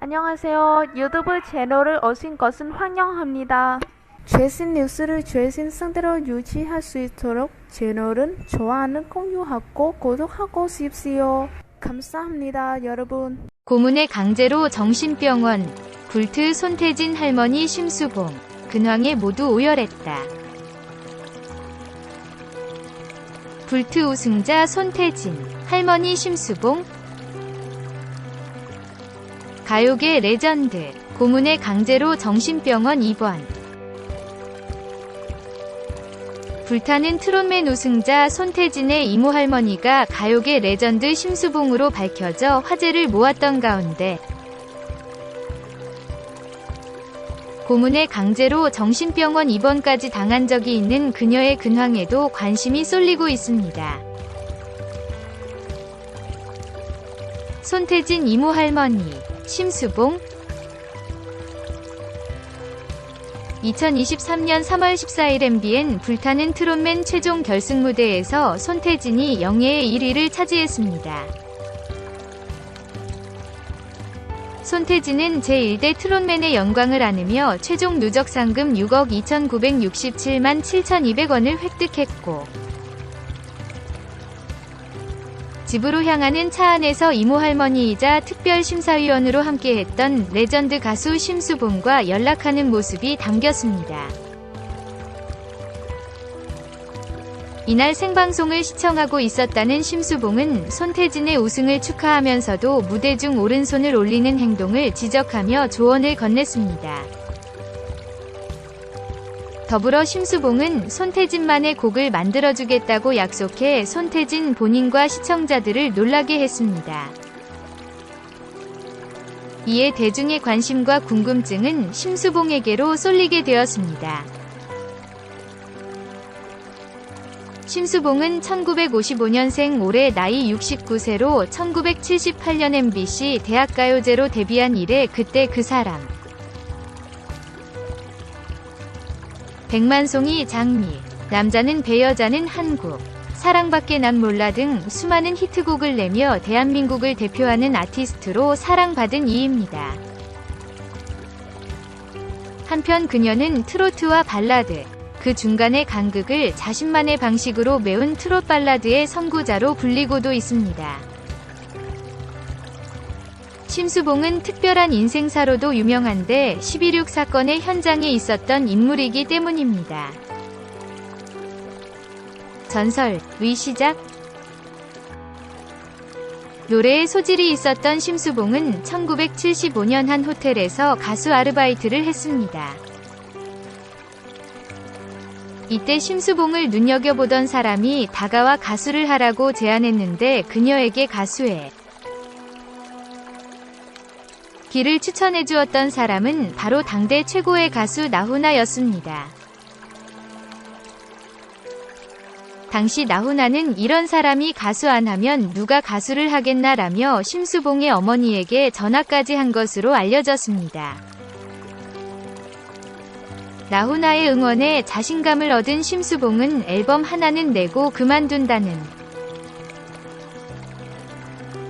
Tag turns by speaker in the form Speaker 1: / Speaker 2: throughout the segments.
Speaker 1: 안녕하세요. 유튜브 채널을 오신 것은 환영합니다. 최신 뉴스를 최신 상태로 유지할 수 있도록 채널은 좋아요는 공유하고 구독하고 싶지요. 감사합니다, 여러분.
Speaker 2: 고문에 강제로 정신병원, 불트 손태진 할머니 심수봉, 근황에 모두 오열했다. 불트 우승자 손태진, 할머니 심수봉, 가요계 레전드, 고문에 강제로 정신병원 입원. 불타는 트롯맨 우승자 손태진의 이모 할머니가 가요계 레전드 심수봉으로 밝혀져 화제를 모았던 가운데 고문에 강제로 정신병원 입원까지 당한 적이 있는 그녀의 근황에도 관심이 쏠리고 있습니다. 손태진 이모 할머니 심수봉 2023년 3월 14일 MBN 불타는 트롯맨 최종 결승 무대에서 손태진이 영예의 1위를 차지했습니다. 손태진은 제1대 트롯맨의 영광을 안으며 최종 누적 상금 6억 2,967만 7,200원을 획득했고 집으로 향하는 차 안에서 이모 할머니이자 특별심사위원으로 함께했던 레전드 가수 심수봉과 연락하는 모습이 담겼습니다. 이날 생방송을 시청하고 있었다는 심수봉은 손태진의 우승을 축하하면서도 무대 중 오른손을 올리는 행동을 지적하며 조언을 건넸습니다. 더불어 심수봉은 손태진만의 곡을 만들어주겠다고 약속해 손태진 본인과 시청자들을 놀라게 했습니다. 이에 대중의 관심과 궁금증은 심수봉에게로 쏠리게 되었습니다. 심수봉은 1955년생 올해 나이 69세로 1978년 MBC 대학가요제로 데뷔한 이래 그때 그 사람, 백만송이 장미, 남자는 배 여자는 한국, 사랑밖에 난 몰라 등 수많은 히트곡을 내며 대한민국을 대표하는 아티스트로 사랑받은 이입니다. 한편 그녀는 트로트와 발라드, 그 중간의 간극을 자신만의 방식으로 메운 트롯 발라드의 선구자로 불리고도 있습니다. 심수봉은 특별한 인생사로도 유명한데 11.6 사건의 현장에 있었던 인물이기 때문입니다. 전설의 시작. 노래에 소질이 있었던 심수봉은 1975년 한 호텔에서 가수 아르바이트를 했습니다. 이때 심수봉을 눈여겨보던 사람이 다가와 가수를 하라고 제안했는데 그녀에게 가수의 길을 추천해주었던 사람은 바로 당대 최고의 가수 나훈아였습니다. 당시 나훈아는 이런 사람이 가수 안 하면 누가 가수를 하겠나라며 심수봉의 어머니에게 전화까지 한 것으로 알려졌습니다. 나훈아의 응원에 자신감을 얻은 심수봉은 앨범 하나는 내고 그만둔다는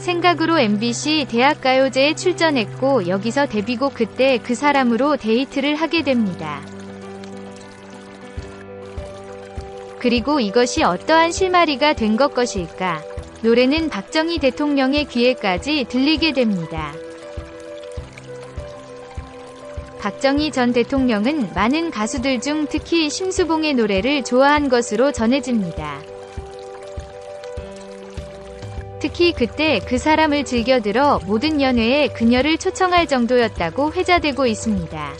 Speaker 2: 생각으로 MBC 대학가요제에 출전했고 여기서 데뷔곡 그때 그 사람으로 데이트를 하게 됩니다. 그리고 이것이 어떠한 실마리가 된 것일까? 노래는 박정희 대통령의 귀에까지 들리게 됩니다. 박정희 전 대통령은 많은 가수들 중 특히 심수봉의 노래를 좋아한 것으로 전해집니다. 특히 그때 그 사람을 즐겨 들어 모든 연회에 그녀를 초청할 정도였다고 회자되고 있습니다.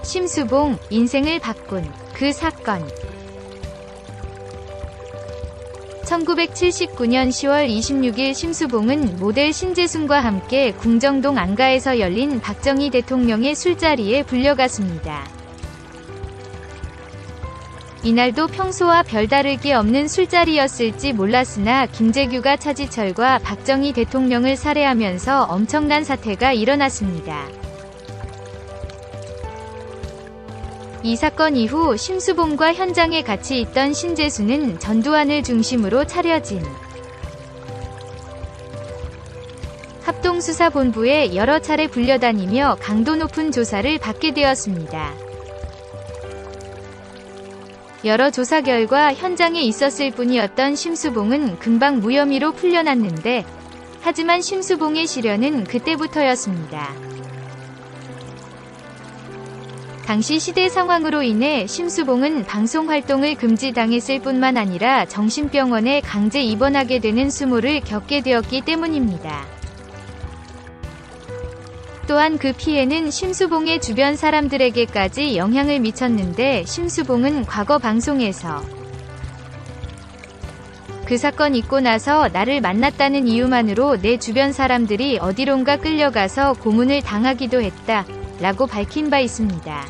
Speaker 2: 심수봉, 인생을 바꾼 그 사건. 1979년 10월 26일 심수봉은 모델 신재순과 함께 궁정동 안가에서 열린 박정희 대통령의 술자리에 불려갔습니다. 이날도 평소와 별다르게 없는 술자리였을지 몰랐으나 김재규가 차지철과 박정희 대통령을 살해하면서 엄청난 사태가 일어났습니다. 이 사건 이후 심수봉과 현장에 같이 있던 신재수는 전두환을 중심으로 차려진 합동수사본부에 여러 차례 불려다니며 강도 높은 조사를 받게 되었습니다. 여러 조사 결과 현장에 있었을 뿐이었던 심수봉은 금방 무혐의로 풀려났는데, 하지만 심수봉의 시련은 그때부터였습니다. 당시 시대 상황으로 인해 심수봉은 방송 활동을 금지당했을 뿐만 아니라 정신병원에 강제 입원하게 되는 수모를 겪게 되었기 때문입니다. 또한 그 피해는 심수봉의 주변 사람들에게까지 영향을 미쳤는데, 심수봉은 과거 방송에서 그 사건 있고 나서 나를 만났다는 이유만으로 내 주변 사람들이 어디론가 끌려가서 고문을 당하기도 했다 라고 밝힌 바 있습니다.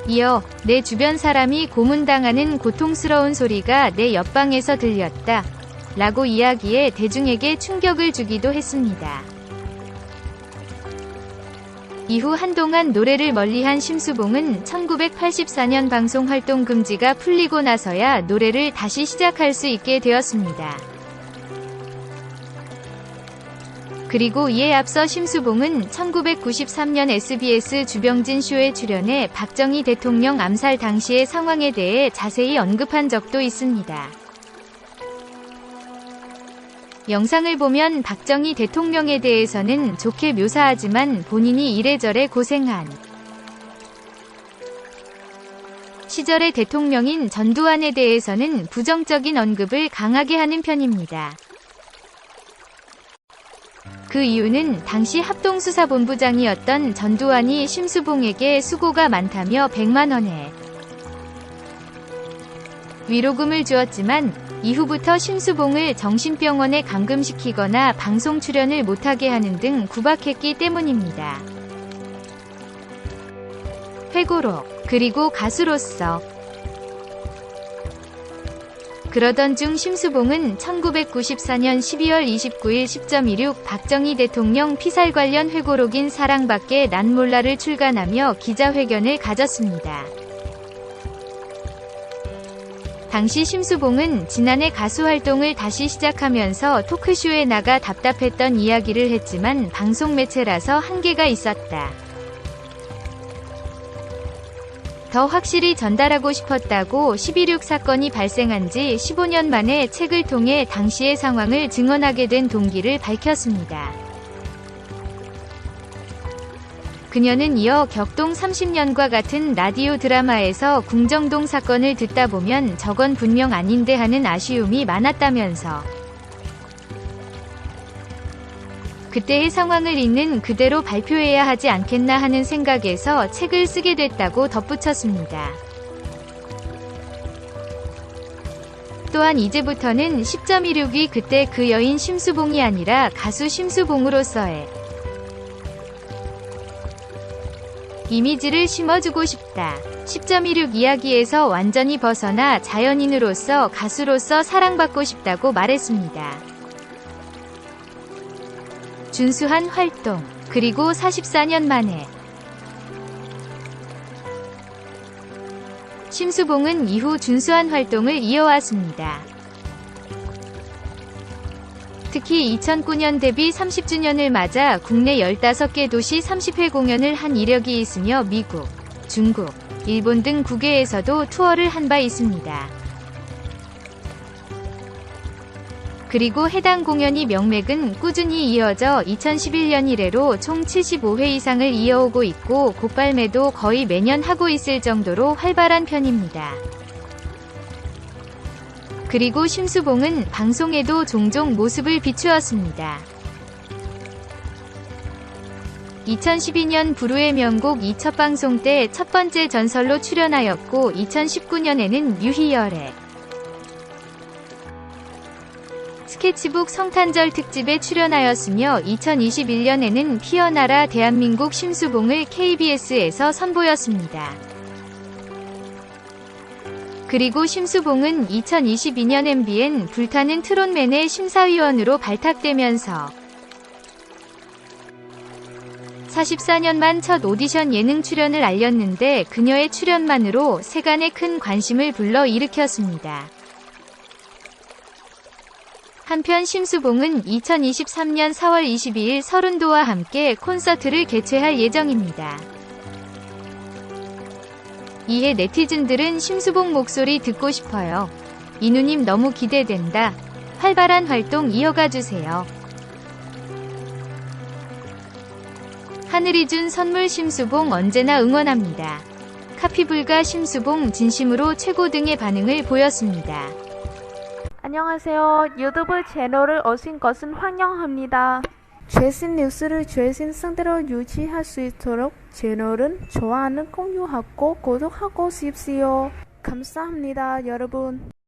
Speaker 2: 이어 내 주변 사람이 고문당하는 고통스러운 소리가 내 옆방에서 들렸다 라고 이야기해 대중에게 충격을 주기도 했습니다. 이후 한동안 노래를 멀리한 심수봉은 1984년 방송 활동 금지가 풀리고 나서야 노래를 다시 시작할 수 있게 되었습니다. 그리고 이에 앞서 심수봉은 1993년 SBS 주병진 쇼에 출연해 박정희 대통령 암살 당시의 상황에 대해 자세히 언급한 적도 있습니다. 영상을 보면 박정희 대통령에 대해서는 좋게 묘사하지만 본인이 이래저래 고생한 시절의 대통령인 전두환에 대해서는 부정적인 언급을 강하게 하는 편입니다. 그 이유는 당시 합동수사본부장이었던 전두환이 심수봉에게 수고가 많다며 100만 원의 위로금을 주었지만 이후부터 심수봉을 정신병원에 감금시키거나 방송 출연을 못하게 하는 등 구박했기 때문입니다. 회고록, 그리고 가수로서 그러던 중 심수봉은 1994년 12월 29일 10.16 박정희 대통령 피살 관련 회고록인 사랑밖에 난 몰라를 출간하며 기자회견을 가졌습니다. 당시 심수봉은 지난해 가수 활동을 다시 시작하면서 토크쇼에 나가 답답했던 이야기를 했지만 방송 매체라서 한계가 있었다. 더 확실히 전달하고 싶었다고 12.16 사건이 발생한 지 15년 만에 책을 통해 당시의 상황을 증언하게 된 동기를 밝혔습니다. 그녀는 이어 격동 30년과 같은 라디오 드라마에서 궁정동 사건을 듣다 보면 저건 분명 아닌데 하는 아쉬움이 많았다면서 그때의 상황을 있는 그대로 발표해야 하지 않겠나 하는 생각에서 책을 쓰게 됐다고 덧붙였습니다. 또한 이제부터는 10.16이 그때 그 여인 심수봉이 아니라 가수 심수봉으로서의 이미지를 심어주고 싶다. 10.16 이야기에서 완전히 벗어나 자연인으로서 가수로서 사랑받고 싶다고 말했습니다. 준수한 활동, 그리고 44년 만에 심수봉은 이후 준수한 활동을 이어왔습니다. 특히 2009년 데뷔 30주년을 맞아 국내 15개 도시 30회 공연을 한 이력이 있으며 미국, 중국, 일본 등 국외에서도 투어를 한 바 있습니다. 그리고 해당 공연이 명맥은 꾸준히 이어져 2011년 이래로 총 75회 이상을 이어오고 있고 곡발매도 거의 매년 하고 있을 정도로 활발한 편입니다. 그리고 심수봉은 방송에도 종종 모습을 비추었습니다. 2012년 부르의 명곡 2첫 방송 때 첫 번째 전설로 출연하였고 2019년에는 유희열의 스케치북 성탄절 특집에 출연하였으며 2021년에는 피어나라 대한민국 심수봉을 KBS에서 선보였습니다. 그리고 심수봉은 2022년 MBN 불타는 트롯맨의 심사위원으로 발탁되면서 44년 만 첫 오디션 예능 출연을 알렸는데 그녀의 출연만으로 세간에 큰 관심을 불러일으켰습니다. 한편 심수봉은 2023년 4월 22일 서른도와 함께 콘서트를 개최할 예정입니다. 이에 네티즌들은 심수봉 목소리 듣고 싶어요. 이누님 너무 기대된다. 활발한 활동 이어가주세요. 하늘이 준 선물 심수봉 언제나 응원합니다. 카피불가 심수봉 진심으로 최고 등의 반응을 보였습니다.
Speaker 1: 안녕하세요. 유튜브 채널을 오신 것은 환영합니다. 최신 뉴스를 최신 상태로 유지할 수 있도록 채널은 좋아요는 공유하고 구독하고 싶지요. 감사합니다, 여러분.